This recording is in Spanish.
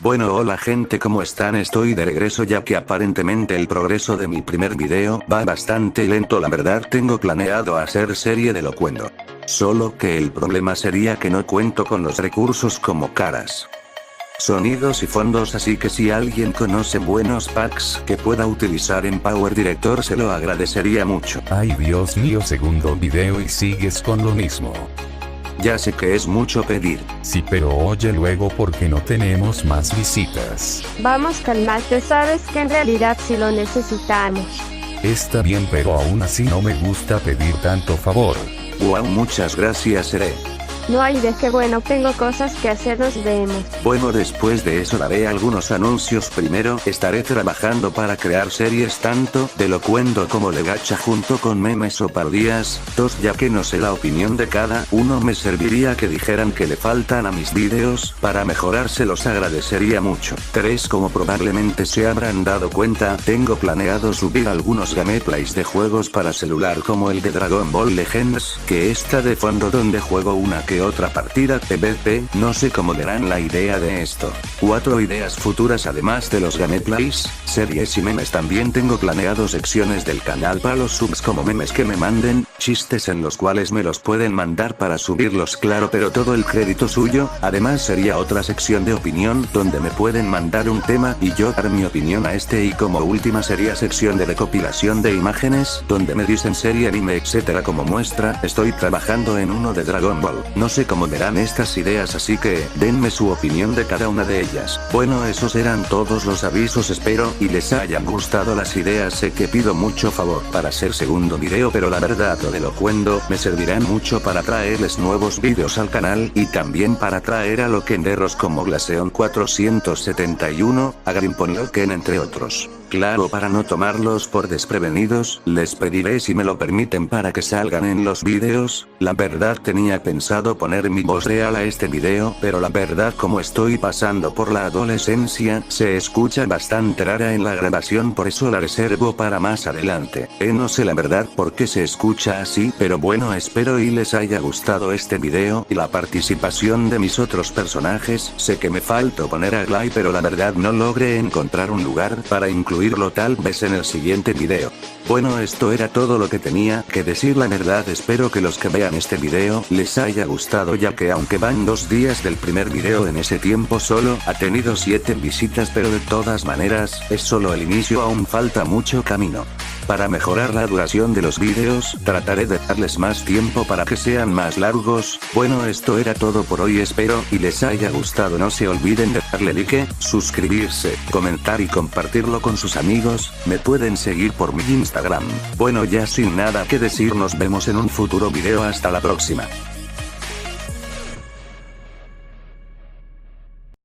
Bueno, hola gente, ¿cómo están? Estoy de regreso ya que aparentemente el progreso de mi primer video va bastante lento. La verdad tengo planeado hacer serie de Locuendo. Solo que el problema sería que no cuento con los recursos como caras, sonidos y fondos, así que si alguien conoce buenos packs que pueda utilizar en Power Director se lo agradecería mucho. Ay Dios mío, segundo video y sigues con lo mismo. Ya sé que es mucho pedir. Sí, pero oye luego porque no tenemos más visitas. Vamos, calmate, sabes que en realidad sí lo necesitamos. Está bien, pero aún así no me gusta pedir tanto favor. Wow, muchas gracias, seré. No hay de qué, bueno, tengo cosas que hacer, nos vemos. Bueno, después de eso daré algunos anuncios. Primero, estaré trabajando para crear series tanto de Locuendo como de Gacha junto con memes o parodias. 2, ya que no sé la opinión de cada uno, me serviría que dijeran que le faltan a mis videos, para mejorar se los agradecería mucho. 3, como probablemente se habrán dado cuenta, tengo planeado subir algunos gameplays de juegos para celular como el de Dragon Ball Legends, que está de fondo donde juego una que otra partida PvP, no sé cómo darán la idea de esto. 4, ideas futuras además de los gameplays, series y memes. También tengo planeado secciones del canal para los subs como memes que me manden, chistes en los cuales me los pueden mandar para subirlos, claro, pero todo el crédito suyo. Además sería otra sección de opinión donde me pueden mandar un tema y yo dar mi opinión a este, y como última sería sección de recopilación de imágenes donde me dicen serie, anime, etcétera. Como muestra, estoy trabajando en uno de Dragon Ball. No sé cómo verán estas ideas, así que denme su opinión de cada una de ellas. Bueno, esos eran todos los avisos, espero y les hayan gustado las ideas. Sé que pido mucho favor para hacer segundo video, pero la verdad lo de Locuendo me servirán mucho para traerles nuevos videos al canal y también para traer a loquenderos como Glaceon 471, a Grimpon Loken, entre otros. Claro, para no tomarlos por desprevenidos, les pediré si me lo permiten para que salgan en los videos. La verdad tenía pensado poner mi voz real a este video, pero la verdad como estoy pasando por la adolescencia, se escucha bastante rara en la grabación, por eso la reservo para más adelante. No sé la verdad por qué se escucha así, pero bueno, espero y les haya gustado este video y la participación de mis otros personajes. Sé que me faltó poner a Glay, pero la verdad no logré encontrar un lugar para incluirlo, tal vez en el siguiente video. Bueno, esto era todo lo que tenía que decir. La verdad espero que los que vean este video les haya gustado, ya que aunque van 2 días del primer video, en ese tiempo solo ha tenido 7 visitas, pero de todas maneras, es solo el inicio, aún falta mucho camino. Para mejorar la duración de los videos, trataré de darles más tiempo para que sean más largos. Bueno, esto era todo por hoy, espero y les haya gustado. No se olviden de darle like, suscribirse, comentar y compartirlo con sus amigos. Me pueden seguir por mi Instagram. Bueno, ya sin nada que decir, nos vemos en un futuro video. Hasta la próxima.